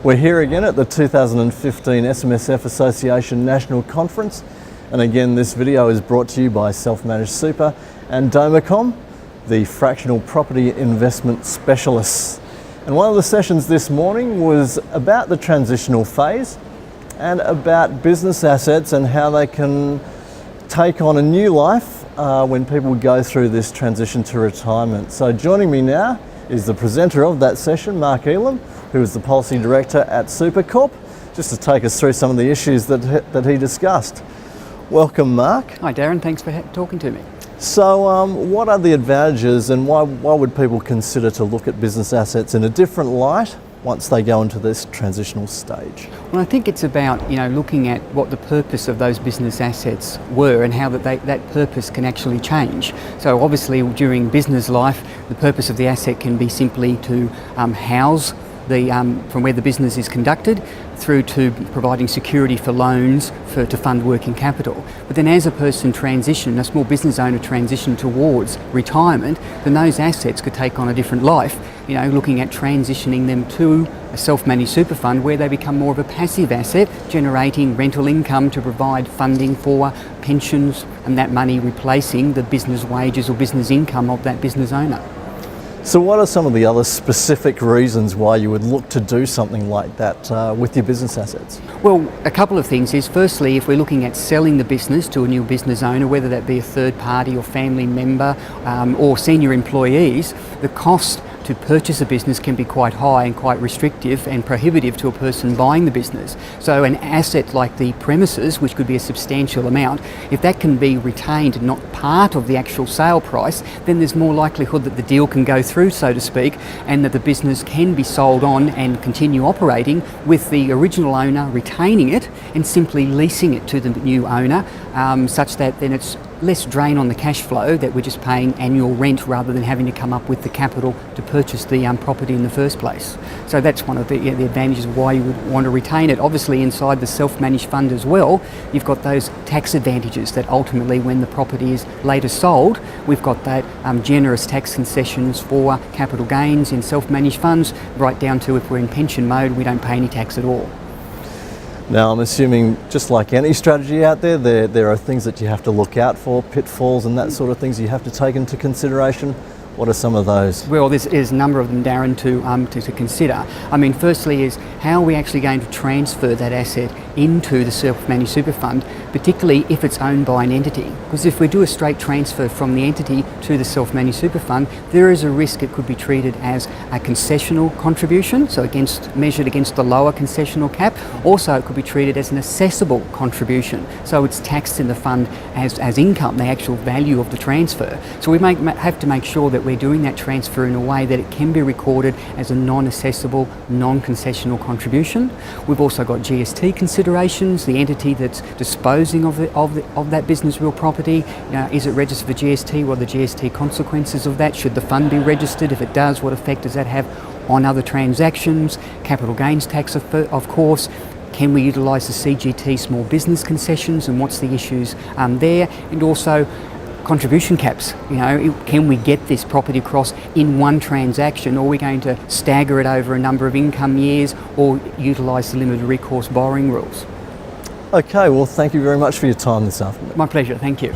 We're here again at the 2015 SMSF Association National Conference, and again this video is brought to you by Self-Managed Super and Domacom, the fractional property investment specialists. And one of the sessions this morning was about the transitional phase and about business assets and how they can take on a new life when people go through this transition to retirement. So joining me now is the presenter of that session, Mark Ellem, who is the Policy Director at Supercorp, just to take us through some of the issues that he discussed. Welcome, Mark. Hi Darren, thanks for talking to me. So what are the advantages and why would people consider to look at business assets in a different light once they go into this transitional stage? Well, I think it's about looking at what the purpose of those business assets were and how that purpose can actually change. So obviously during business life, the purpose of the asset can be simply to house from where the business is conducted through to providing security for loans to fund working capital. But then as a small business owner transition towards retirement, then those assets could take on a different life, looking at transitioning them to a self-managed super fund where they become more of a passive asset, generating rental income to provide funding for pensions, and that money replacing the business wages or business income of that business owner. So what are some of the other specific reasons why you would look to do something like that with your business assets? Well, a couple of things is, firstly, if we're looking at selling the business to a new business owner, whether that be a third party or family member or senior employees, the cost to purchase a business can be quite high and quite restrictive and prohibitive to a person buying the business. So an asset like the premises, which could be a substantial amount, if that can be retained and not part of the actual sale price, then there's more likelihood that the deal can go through, so to speak, and that the business can be sold on and continue operating with the original owner retaining it and simply leasing it to the new owner, such that then it's less drain on the cash flow, that we're just paying annual rent rather than having to come up with the capital to purchase the property in the first place. So that's one of the advantages of why you would want to retain it. Obviously inside the self-managed fund as well, you've got those tax advantages that ultimately when the property is later sold, we've got that generous tax concessions for capital gains in self-managed funds, right down to if we're in pension mode, we don't pay any tax at all. Now I'm assuming, just like any strategy out there are things that you have to look out for, pitfalls and that sort of things you have to take into consideration. What are some of those? Well, there's a number of them, Darren, to consider. I mean, firstly is how are we actually going to transfer that asset into the self-managed super fund, particularly if it's owned by an entity. Because if we do a straight transfer from the entity to the self-managed super fund, there is a risk it could be treated as a concessional contribution, so measured against the lower concessional cap. Also, it could be treated as an assessable contribution, so it's taxed in the fund as income, the actual value of the transfer. So we have to make sure that we're doing that transfer in a way that it can be recorded as a non-assessable, non-concessional contribution. We've also got GST considerations, the entity that's disposing of that business real property. Is it registered for GST? What are the GST consequences of that? Should the fund be registered? If it does, what effect does that have on other transactions? Capital gains tax, of course. Can we utilise the CGT small business concessions, and what's the issues there? And also contribution caps. Can we get this property across in one transaction, or are we going to stagger it over a number of income years, or utilise the limited recourse borrowing rules? Okay, well thank you very much for your time this afternoon. My pleasure, thank you.